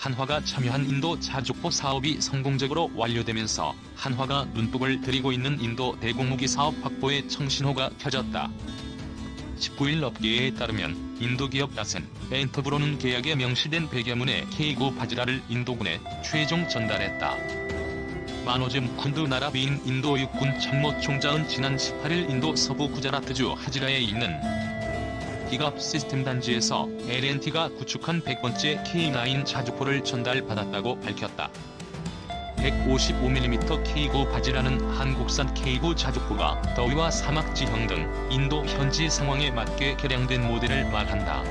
한화가 참여한 인도 자주포 사업이 성공적으로 완료되면서 한화가 눈독을 들이고 있는 인도 대공무기 사업 확보에 청신호가 켜졌다. 19일 업계에 따르면 인도 기업 라센 엔터브로는 계약에 명시된 백여문의 K9 바지라를 인도군에 최종 전달했다. 마노즈 무쿤드 나라비인 인도 육군 참모총장은 지난 18일 인도 서부 구자라트주 하지라에 있는 기갑 시스템 단지에서 L&T가 구축한 100번째 K9 자주포를 전달받았다고 밝혔다. 155mm K9 바지라는 한국산 K9 자주포가 더위와 사막 지형 등 인도 현지 상황에 맞게 개량된 모델을 말한다.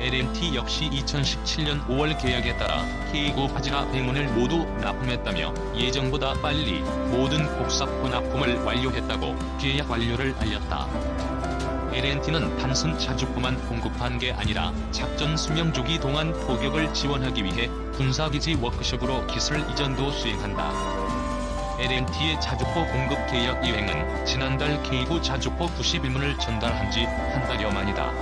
L&T 역시 2017년 5월 계약에 따라 K9 바지라 100문을 모두 납품했다며 예정보다 빨리 모든 곡사포 납품을 완료했다고 계약 완료를 알렸다. L&T는 단순 자주포만 공급한 게 아니라 작전 수명 조기 동안 포격을 지원하기 위해 군사기지 워크숍으로 기술 이전도 수행한다. L&T의 자주포 공급 계약 이행은 지난달 K9 자주포 91문을 전달한 지 한 달여 만이다.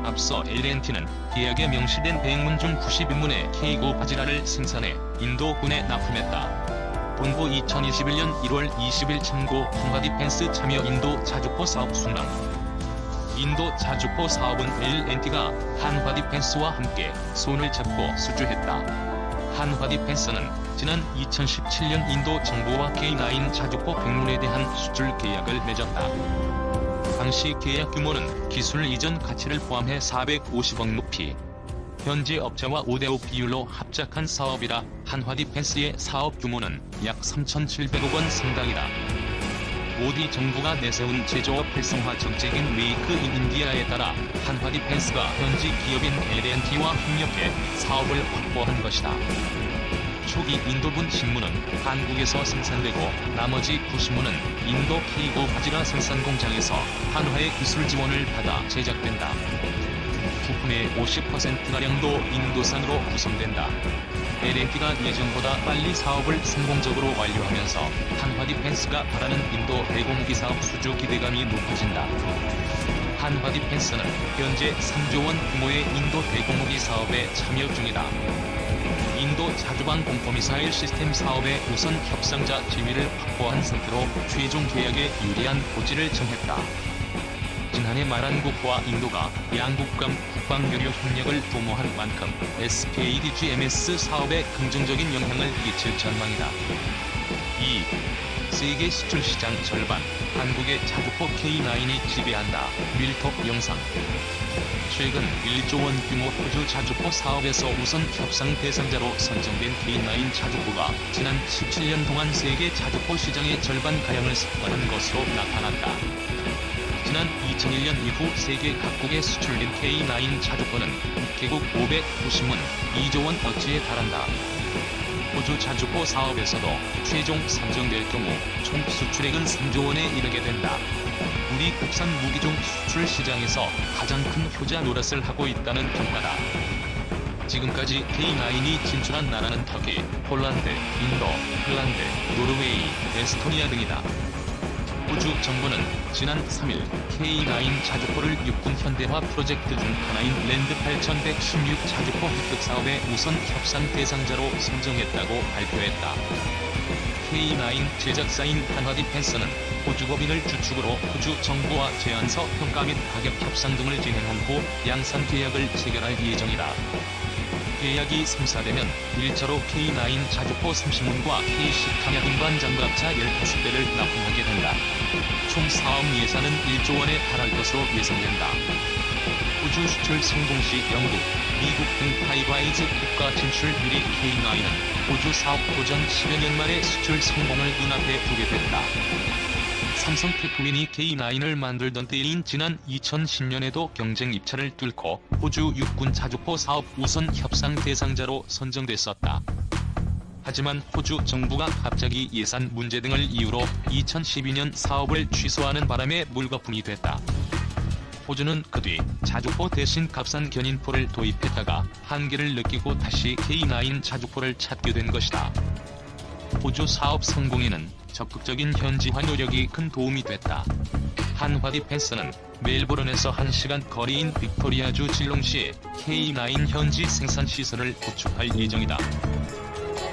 앞서 L&T는 계약에 명시된 100문 중 91문의 K9 바지라를 생산해 인도군에 납품했다. 본부 2021년 1월 20일 참고 한화디펜스 참여 인도 자주포 사업 순항. 인도 자주포 사업은 L&T가 한화디펜스와 함께 손을 잡고 수주했다. 한화디펜스는 지난 2017년 인도 정부와 K9 자주포 100문에 대한 수출 계약을 맺었다. 당시 계약 규모는 기술 이전 가치를 포함해 450억 루피. 현지 업체와 5대5 비율로 합작한 사업이라 한화디펜스의 사업 규모는 약 3,700억 원 상당이다. 모디 정부가 내세운 제조업 활성화 정책인 메이크 인 인디아에 따라 한화디펜스가 현지 기업인 L&T와 협력해 사업을 확보한 것이다. 초기 인도군 신문은 한국에서 생산되고 나머지 90문은 인도 K9 바지라 생산 공장에서 한화의 기술 지원을 받아 제작된다. 부품의 50%가량도 인도산으로 구성된다. L&T가 예정보다 빨리 사업을 성공적으로 완료하면서 한화디펜스가 바라는 인도 대공무기 사업 수주 기대감이 높아진다. 한화디펜스는 현재 3조 원 규모의 인도 대공무기 사업에 참여 중이다. 인도 자주방 공포미사일 시스템 사업의 우선 협상자 지위를 확보한 상태로 최종 계약에 유리한 고지를 정했다. 지난해 마란국과 인도가 양국 간 국방교류 협력을 도모한 만큼 SPADGMS 사업에 긍정적인 영향을 끼칠 전망이다. 2. 세계 수출 시장 절반, 한국의 자주포 K9이 지배한다. 밀톱 영상. 최근 1조 원 규모 호주 자주포 사업에서 우선 협상 대상자로 선정된 K9 자주포가 지난 17년 동안 세계 자주포 시장의 절반가량을 석권한 것으로 나타났다. 지난 2001년 이후 세계 각국에 수출된 K9 자주포는 개국 590문, 2조 원 어치에 달한다. 호주 자주포 사업에서도 최종 선정될 경우 총 수출액은 3조 원에 이르게 된다. 우리 국산 무기종 수출 시장에서 가장 큰 효자 노릇을 하고 있다는 평가다. 지금까지 K9이 진출한 나라는 터키, 폴란드, 인도, 핀란드, 노르웨이, 에스토니아 등이다. 호주 정부는 지난 3일 K9 자주포를 육군 현대화 프로젝트 중 하나인 랜드 8116 자주포 획득 사업의 우선 협상 대상자로 선정했다고 발표했다. K9 제작사인 한화디펜스는 호주 법인을 주축으로 호주 정부와 제안서 평가 및 가격 협상 등을 진행한 후 양산 계약을 체결할 예정이다. 계약이 성사되면 1차로 K9 자주포 30문과 K10 탄약 운반 장갑차 15대를 납품하게 된다. 총 사업 예산은 1조 원에 달할 것으로 예상된다. 호주 수출 성공 시 영국, 미국 등 파이브아이즈 국가 진출률이 K9은 호주 사업 도전 10여 년 만에 수출 성공을 눈앞에 두게 된다. 삼성 테크윈이 K9을 만들던 때인 지난 2010년에도 경쟁 입찰을 뚫고 호주 육군 자주포 사업 우선 협상 대상자로 선정됐었다. 하지만 호주 정부가 갑자기 예산 문제 등을 이유로 2012년 사업을 취소하는 바람에 물거품이 됐다. 호주는 그 뒤 자주포 대신 값싼 견인포를 도입했다가 한계를 느끼고 다시 K9 자주포를 찾게 된 것이다. 호주 사업 성공에는 적극적인 현지화 노력이 큰 도움이 됐다. 한화 디펜스는 멜보른에서 1시간 거리인 빅토리아주 질롱시에 K9 현지 생산시설을 구축할 예정이다.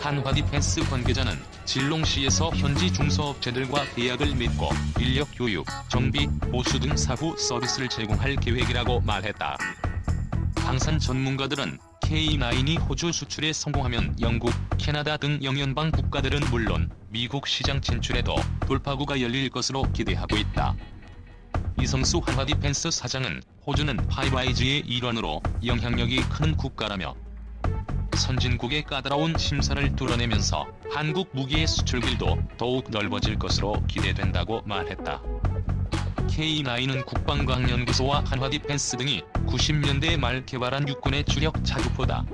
한화 디펜스 관계자는 질롱시에서 현지 중소업체들과 계약을 맺고 인력 교육, 정비, 보수 등 사후 서비스를 제공할 계획이라고 말했다. 방산 전문가들은 K9이 호주 수출에 성공하면 영국, 캐나다 등 영연방 국가들은 물론 미국 시장 진출에도 돌파구가 열릴 것으로 기대하고 있다. 이성수 한화 디펜스 사장은 호주는 파이브아이즈의 일원으로 영향력이 큰 국가라며 선진국의 까다로운 심사를 뚫어내면서 한국 무기의 수출길도 더욱 넓어질 것으로 기대된다고 말했다. K9은 국방과학연구소와 한화 디펜스 등이 90년대 말 개발한 육군의 주력 자주포다.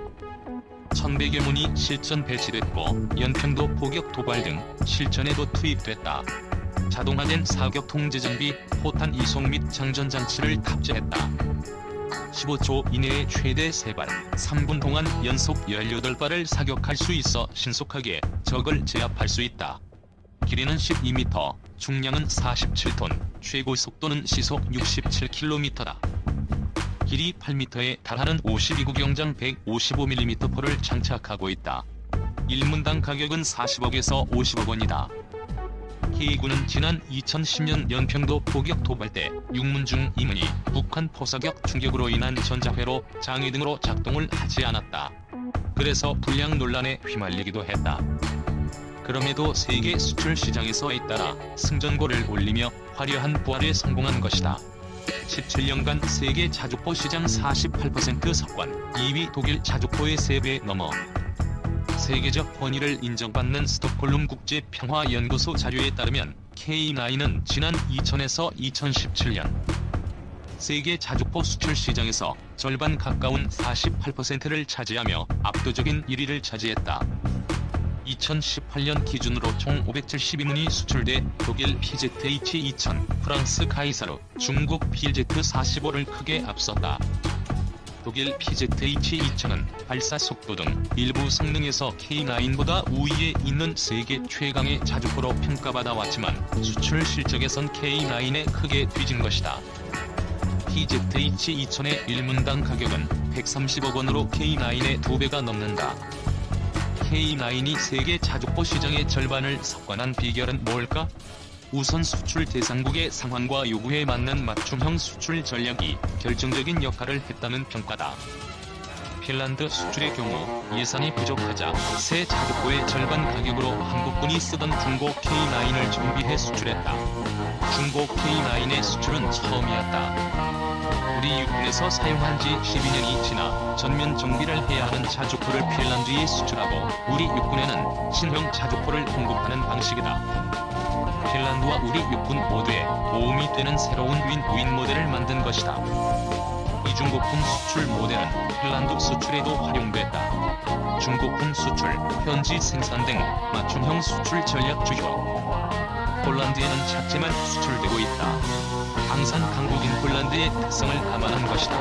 1100여 문이 실전 배치됐고 연평도 포격 도발 등 실전에도 투입됐다. 자동화된 사격 통제 장비, 포탄 이송 및 장전 장치를 탑재했다. 15초 이내에 최대 3발, 3분 동안 연속 18발을 사격할 수 있어 신속하게 적을 제압할 수 있다. 길이는 12m, 중량은 47톤, 최고 속도는 시속 67km다. 길이 8m에 달하는 52구경장 155mm 포를 장착하고 있다. 1문당 가격은 40억에서 50억 원이다. K군은 지난 2010년 연평도 포격 도발 때 6문 중 2문이 북한 포사격 충격으로 인한 전자회로 장애 등으로 작동을 하지 않았다. 그래서 불량 논란에 휘말리기도 했다. 그럼에도 세계 수출 시장에서 잇따라 승전고를 올리며 화려한 부활에 성공한 것이다. 17년간 세계 자주포 시장 48% 석권, 2위 독일 자주포의 3배 넘어 세계적 권위를 인정받는 스톡홀름 국제평화연구소 자료에 따르면 K9은 지난 2000에서 2017년 세계 자주포 수출 시장에서 절반 가까운 48%를 차지하며 압도적인 1위를 차지했다. 2018년 기준으로 총 572문이 수출돼 독일 PZH-2000, 프랑스 카이사르, 중국 PZ-45를 크게 앞섰다. 독일 PZH-2000은 발사 속도 등 일부 성능에서 K9보다 우위에 있는 세계 최강의 자주포로 평가받아 왔지만 수출 실적에선 K9에 크게 뒤진 것이다. PZH-2000의 1문당 가격은 130억 원으로 K9의 2배가 넘는다. K9이 세계 자주포 시장의 절반을 석권한 비결은 뭘까? 우선 수출 대상국의 상황과 요구에 맞는 맞춤형 수출 전략이 결정적인 역할을 했다는 평가다. 핀란드 수출의 경우 예산이 부족하자 새 자주포의 절반 가격으로 한국군이 쓰던 중고 K9을 정비해 수출했다. 중고 K9의 수출은 처음이었다. 우리 육군에서 사용한 지 12년이 지나 전면 정비를 해야 하는 자주포를 핀란드에 수출하고 우리 육군에는 신형 자주포를 공급하는 방식이다. 핀란드와 우리 육군 모두에 도움이 되는 새로운 윈윈 모델을 만든 것이다. 이중고품 수출 모델은 핀란드 수출에도 활용됐다. 중고품 수출, 현지 생산 등 맞춤형 수출 전략 주효. 폴란드에는 차체만 수출되고 있다. 항상 강국인 폴란드의 특성을 감안한 것이다.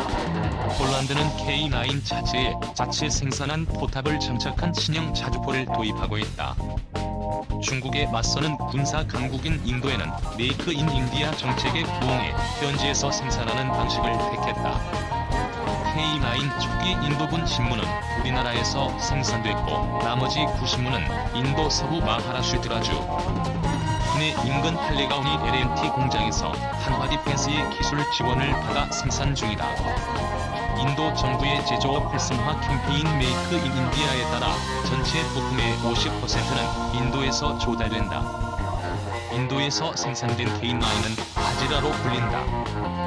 폴란드는 K9 차체에 자체 생산한 포탑을 장착한 신형 자주포를 도입하고 있다. 중국에 맞서는 군사 강국인 인도에는 메이크 인 인디아 정책에 부응해 현지에서 생산하는 방식을 택했다. K9 초기 인도군 신문은 우리나라에서 생산됐고 나머지 90문은 인도 서부 마하라슈트라주 내 인근 팔레가우니 LNT 공장에서 한화 디펜스의 기술 지원을 받아 생산 중이다. 인도 정부의 제조업 활성화 캠페인 메이크 인 인디아에 따라 전체 부품의 50%는 인도에서 조달된다. 인도에서 생산된 K9은 바지라로 불린다.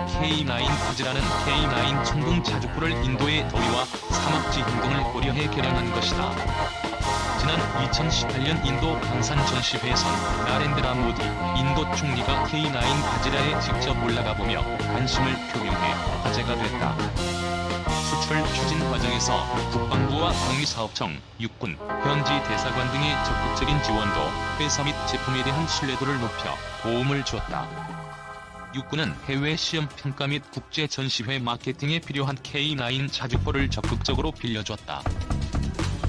K9 바지라는 K9 청동 자주포를 인도의 더위와 사막지 행동을 고려해 개량한 것이다. 지난 2018년 인도 방산 전시회에선 나렌드라 모디 인도 총리가 K9 바지라에 직접 올라가보며 관심을 표명해 화제가 됐다. 수출 추진 과정에서 국방부와 방위사업청, 육군, 현지 대사관 등의 적극적인 지원도 회사 및 제품에 대한 신뢰도를 높여 도움을 줬다. 육군은 해외 시험 평가 및 국제 전시회 마케팅에 필요한 K9 자주포를 적극적으로 빌려줬다.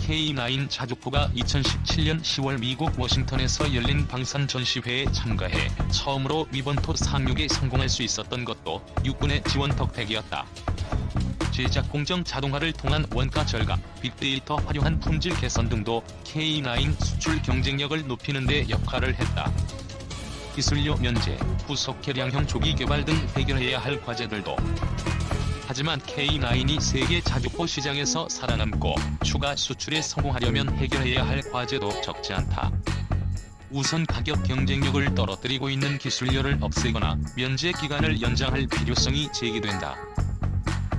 K9 자주포가 2017년 10월 미국 워싱턴에서 열린 방산 전시회에 참가해 처음으로 위번토 상륙에 성공할 수 있었던 것도 육군의 지원 덕택이었다. 제작 공정 자동화를 통한 원가 절감, 빅데이터 활용한 품질 개선 등도 K9 수출 경쟁력을 높이는 데 역할을 했다. 기술료 면제, 후속 개량형 조기 개발 등 해결해야 할 과제들도. 하지만 K9이 세계 자주포 시장에서 살아남고 추가 수출에 성공하려면 해결해야 할 과제도 적지 않다. 우선 가격 경쟁력을 떨어뜨리고 있는 기술료를 없애거나 면제 기간을 연장할 필요성이 제기된다.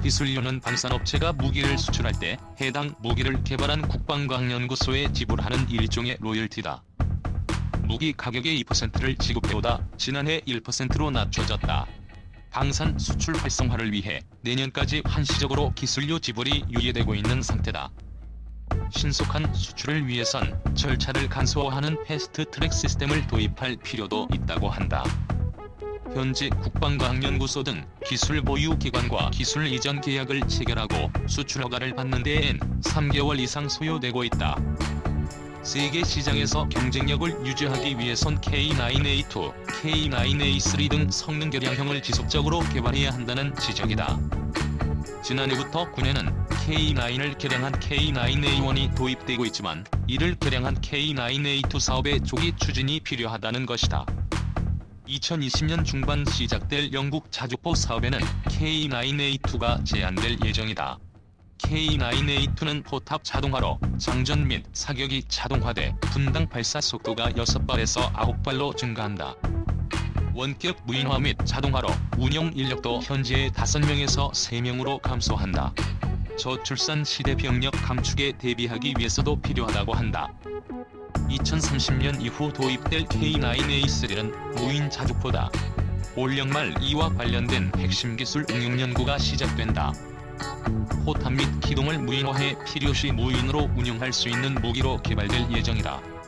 기술료는 방산업체가 무기를 수출할 때 해당 무기를 개발한 국방과학연구소에 지불하는 일종의 로열티다. 무기 가격의 2%를 지급해오다 지난해 1%로 낮춰졌다. 방산 수출 활성화를 위해 내년까지 한시적으로 기술료 지불이 유예되고 있는 상태다. 신속한 수출을 위해선 절차를 간소화하는 패스트트랙 시스템을 도입할 필요도 있다고 한다. 현재 국방과학연구소 등 기술 보유 기관과 기술 이전 계약을 체결하고 수출 허가를 받는 데엔 3개월 이상 소요되고 있다. 세계 시장에서 경쟁력을 유지하기 위해선 K9A2, K9A3 등 성능 개량형을 지속적으로 개발해야 한다는 지적이다. 지난해부터 군에는 K9을 개량한 K9A1이 도입되고 있지만 이를 개량한 K9A2 사업의 조기 추진이 필요하다는 것이다. 2020년 중반 시작될 영국 자주포 사업에는 K9A2가 제한될 예정이다. K9A2는 포탑 자동화로 장전 및 사격이 자동화돼 분당 발사 속도가 6발에서 9발로 증가한다. 원격 무인화 및 자동화로 운영 인력도 현재의 5명에서 3명으로 감소한다. 저출산 시대 병력 감축에 대비하기 위해서도 필요하다고 한다. 2030년 이후 도입될 K9A3는 무인 자주포다. 올 연말 이와 관련된 핵심 기술 응용 연구가 시작된다. 포탑 및 기동을 무인화해 필요시 무인으로 운용할 수 있는 무기로 개발될 예정이다.